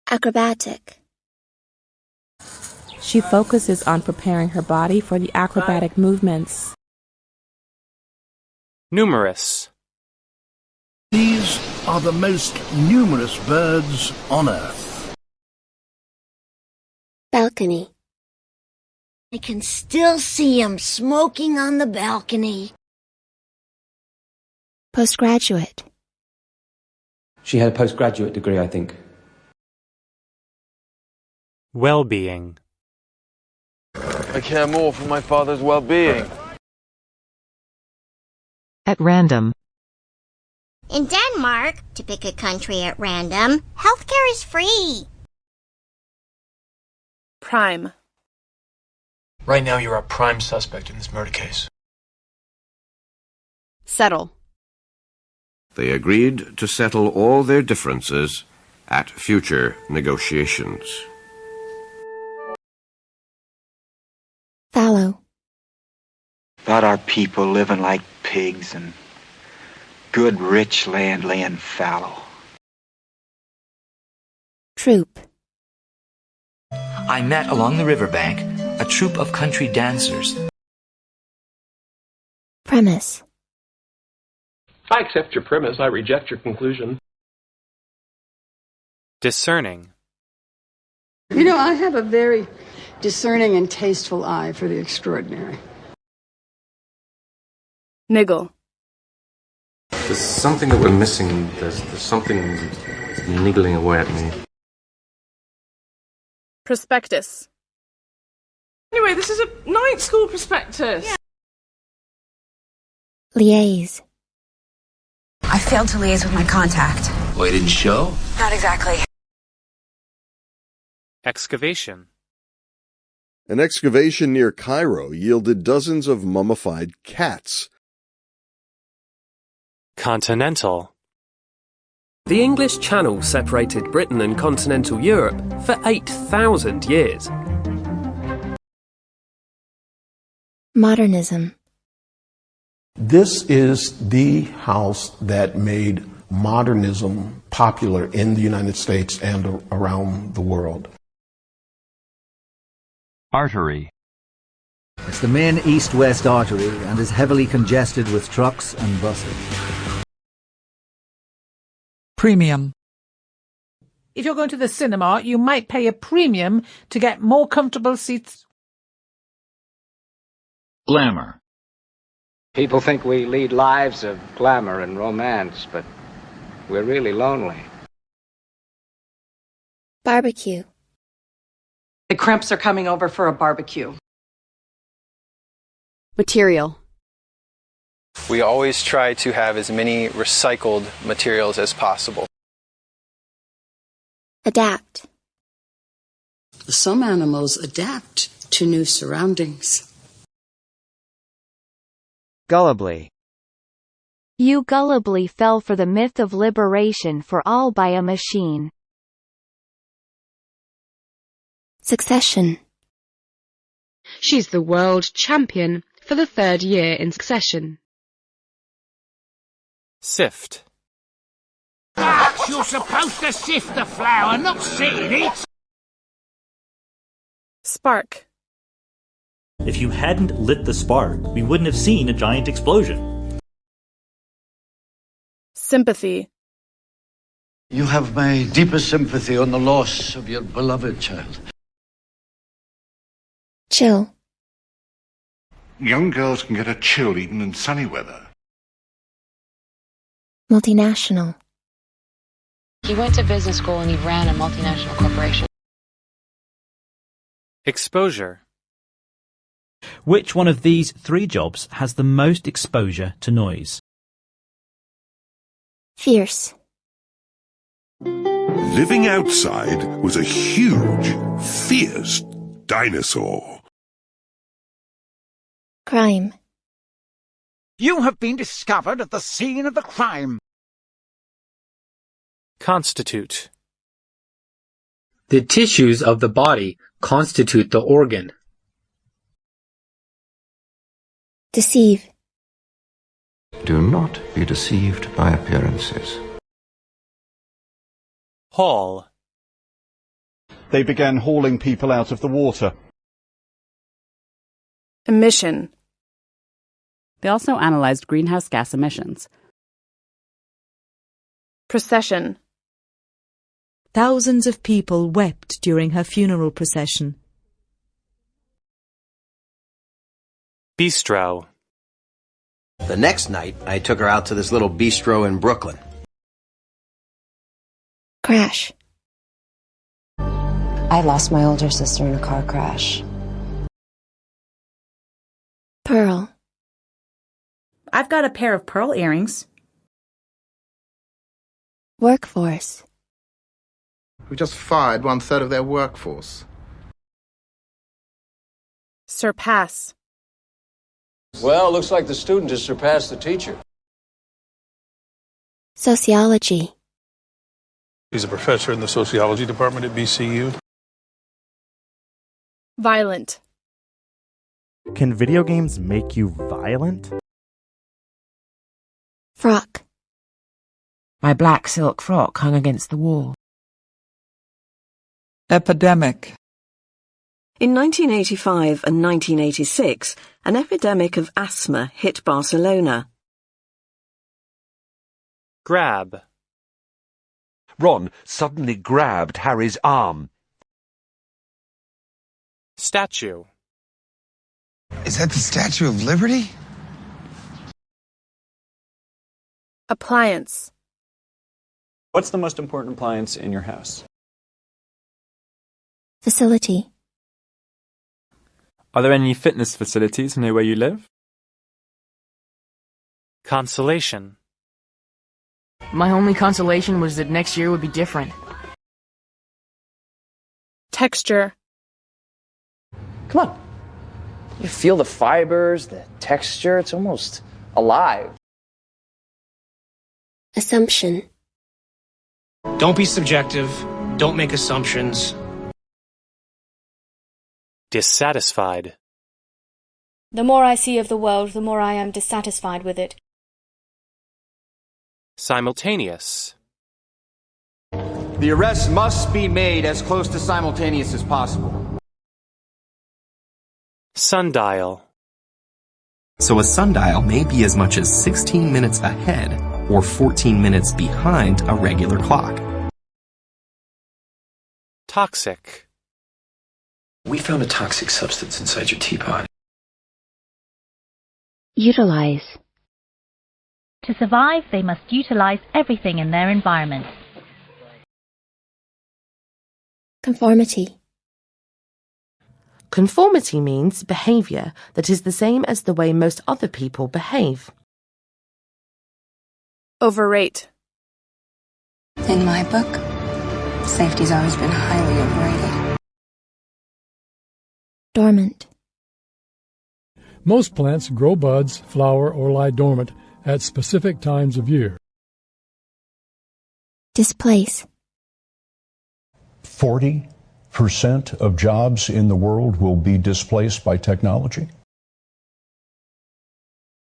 Acrobatic. She focuses on preparing her body for the acrobatic movements. Numerous. These are the most numerous birds on Earth. Balcony. I can still see him smoking on the balcony. Postgraduate. She had a postgraduate degree, I think. Well-being. I care more for my father's well-being. At random. In Denmark, to pick a country at random, healthcare is free. Prime. Right now, you're a prime suspect in this murder case. Settle. They agreed to settle all their differences at future negotiations. Fallow. About our people living like pigs and good rich land laying fallow. Troop. I met along the riverbank a troupe of country dancers. Premise. I accept your premise. I reject your conclusion. Discerning. You know, I have a very discerning and tasteful eye for the extraordinary. Niggle. There's something that we're missing. There's something niggling away at me. Prospectus. Anyway, this is a night school prospectus. Yeah. Liaise. I failed to liaise with my contact. Well, it didn't show? Not exactly. Excavation. An excavation near Cairo yielded dozens of mummified cats. Continental. The English Channel separated Britain and continental Europe for 8,000 years. Modernism. This is the house that made modernism popular in the United States and around the world. Artery. It's the main east-west artery and is heavily congested with trucks and buses. Premium. If you're going to the cinema, you might pay a premium to get more comfortable seats. Glamour. People think we lead lives of glamour and romance, but we're really lonely. Barbecue. The Crimps are coming over for a barbecue. Material. We always try to have as many recycled materials as possible. Adapt. Some animals adapt to new surroundings. Gullibly. You gullibly fell for the myth of liberation for all by a machine. Succession. She's the world champion for the 3rd year in succession. Sift. Max, you're supposed to sift the flour, not sit in it! Spark. If you hadn't lit the spark, we wouldn't have seen a giant explosion. Sympathy. You have my deepest sympathy on the loss of your beloved child. Chill. Young girls can get a chill even in sunny weather. Multinational. He went to business school and he ran a multinational corporation. Exposure. Which one of these 3 jobs has the most exposure to noise? Fierce. Living outside was a huge, fierce dinosaur. Crime. You have been discovered at the scene of the crime. Constitute. The tissues of the body constitute the organ. Deceive. Do not be deceived by appearances. Hall. they began hauling people out of the water. Emission. They also analyzed greenhouse gas emissions. Procession. Thousands of people wept during her funeral procession. Bistro. The next night, I took her out to this little bistro in Brooklyn. Crash. I lost my older sister in a car crash. Pearl. I've got a pair of pearl earrings. Workforce. We just fired 1/3 of their workforce. Surpass. Well, looks like the student has surpassed the teacher. Sociology. He's a professor in the sociology department at BCU. Violent. Can video games make you violent? Frock. My black silk frock hung against the wall. Epidemic. In 1985 and 1986, an epidemic of asthma hit Barcelona. Grab. Ron suddenly grabbed Harry's arm. Statue. Is that the Statue of Liberty? Appliance. What's the most important appliance in your house? Facility. Are there any fitness facilities near where you live? Consolation. My only consolation was that next year would be different. Texture. Come on. You feel the fibers, the texture, it's almost alive. Assumption. Don't be subjective. Don't make assumptions. Dissatisfied. The more I see of the world, the more I am dissatisfied with it. Simultaneous. The arrest must be made as close to simultaneous as possible. Sundial. So a sundial may be as much as 16 minutes ahead or 14 minutes behind a regular clock. Toxic. We found a toxic substance inside your teapot. Utilize. To survive, they must utilize everything in their environment. Conformity. Conformity means behavior that is the same as the way most other people behave. Overrate. In my book, safety's always been highly overrated. Dormant. Most plants grow buds, flower, or lie dormant at specific times of year. Displace. 40% of jobs in the world will be displaced by technology.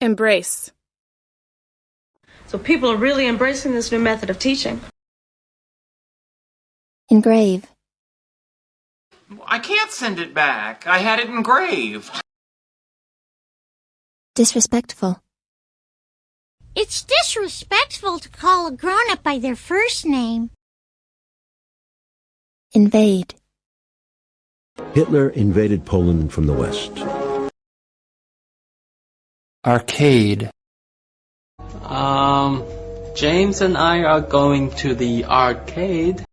Embrace. So people are really embracing this new method of teaching. Engrave. I can't send it back. I had it engraved. Disrespectful. It's disrespectful to call a grown-up by their first name. Invade. Hitler invaded Poland from the west. Arcade. James and I are going to the arcade.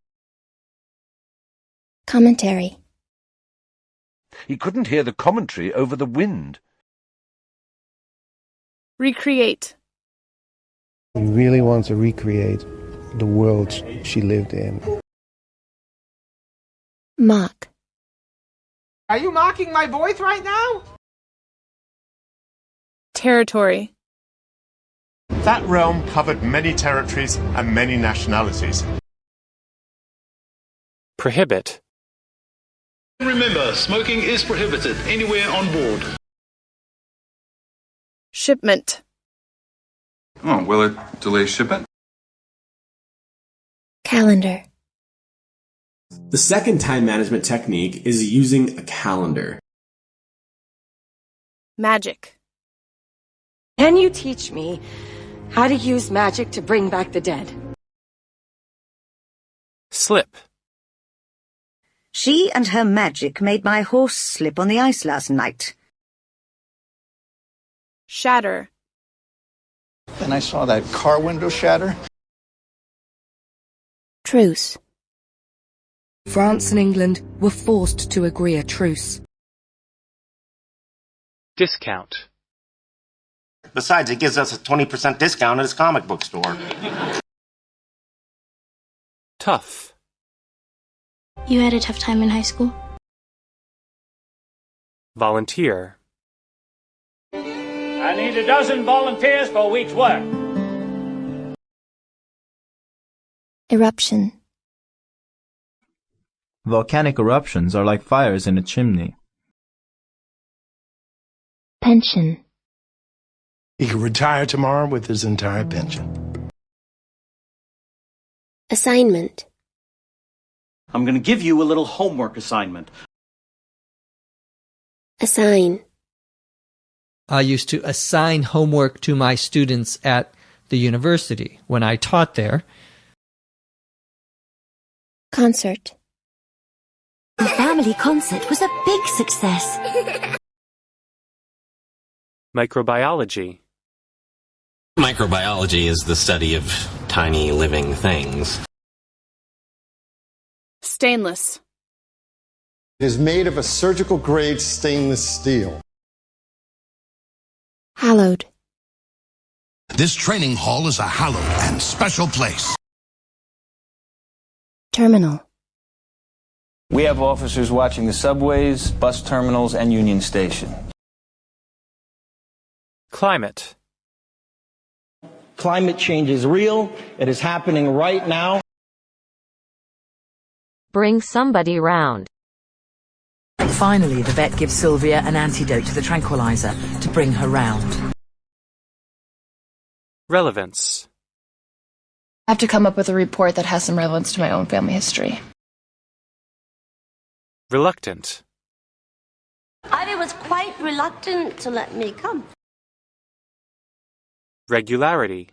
Commentary. He couldn't hear the commentary over the wind. Recreate. He really wants to recreate the world she lived in. Mock. Are you mocking my voice right now? Territory. That realm covered many territories and many nationalities. Prohibit. Remember, smoking is prohibited anywhere on board. Shipment. Oh, will it delay shipment? Calendar. The second time management technique is using a calendar. Magic. Can you teach me how to use magic to bring back the dead? Slip. She and her magic made my horse slip on the ice last night. Shatter. And I saw that car window shatter. Truce. France and England were forced to agree a truce. Discount. Besides, it gives us a 20% discount at his comic book store. Tough. You had a tough time in high school? Volunteer. I need a dozen volunteers for a week's work. Eruption. Volcanic eruptions are like fires in a chimney. Pension. He could retire tomorrow with his entire pension. Assignment. I'm going to give you a little homework assignment. Assign. I used to assign homework to my students at the university when I taught there. Concert. The family concert was a big success. Microbiology. Microbiology is the study of tiny living things. Stainless. It is made of a surgical-grade stainless steel. Hallowed. This training hall is a hallowed and special place. Terminal. We have officers watching the subways, bus terminals, and Union Station. Climate. Climate change is real. It is happening right now. Bring somebody round. Finally, the vet gives Sylvia an antidote to the tranquilizer to bring her round. Relevance. I have to come up with a report that has some relevance to my own family history. Reluctant. I was quite reluctant to let me come. Regularity.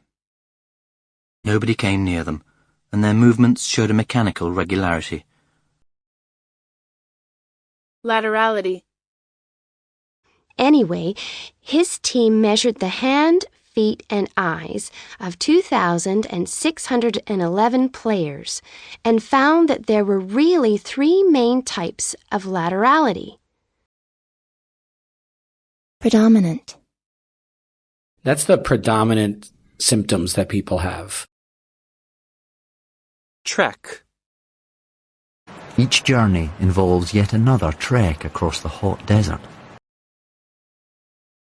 Nobody came near them, and their movements showed a mechanical regularity. Laterality. Anyway, his team measured the hand, feet, and eyes of 2,611 players and found that there were really 3 main types of laterality. Predominant. That's the predominant symptoms that people have. Trek. Each journey involves yet another trek across the hot desert.